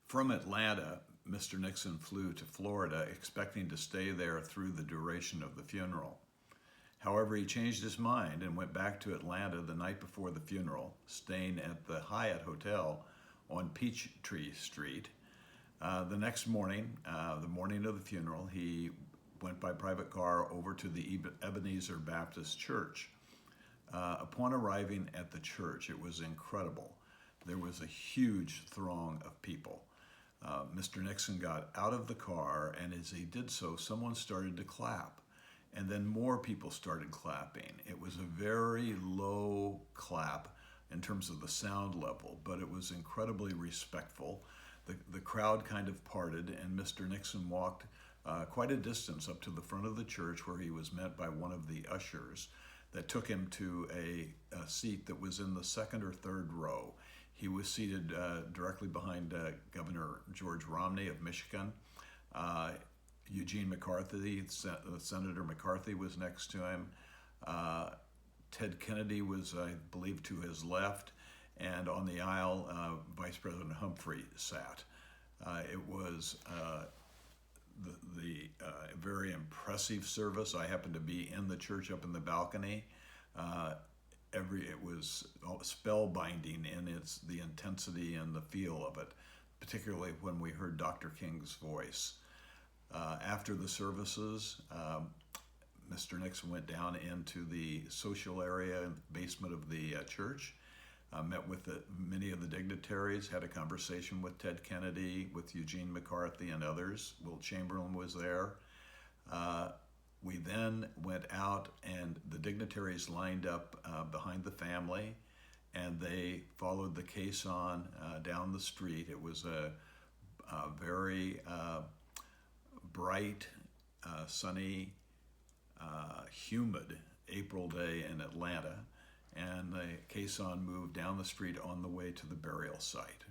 From Atlanta, Mr. Nixon flew to Florida expecting to stay there through the duration of the funeral. However, he changed his mind and went back to Atlanta the night before the funeral, staying at the Hyatt Hotel on Peachtree Street. The next morning, the morning of the funeral, he went by private car over to the Ebenezer Baptist Church. Upon arriving at the church, it was incredible. There was a huge throng of people. Mr. Nixon got out of the car, and as he did so, someone started to clap. And then more people started clapping. It was a very low clap in terms of the sound level, but it was incredibly respectful. The crowd kind of parted, and Mr. Nixon walked quite a distance up to the front of the church, where he was met by one of the ushers that took him to a seat that was in the second or third row. He was seated directly behind Governor George Romney of Michigan. Eugene McCarthy, Senator McCarthy was next to him. Ted Kennedy was, I believe, to his left. And on the aisle, Vice President Humphrey sat. It was the very impressive service. I happened to be in the church up in the balcony. It was spellbinding in the intensity and the feel of it, particularly when we heard Dr. King's voice. After the services, Mr. Nixon went down into the social area in the basement of the church, met with many of the dignitaries, had a conversation with Ted Kennedy, with Eugene McCarthy and others. Wilt Chamberlain was there. We then went out, and the dignitaries lined up behind the family, and they followed the caisson down the street. It was a very bright, sunny, humid April day in Atlanta, and the caisson moved down the street on the way to the burial site.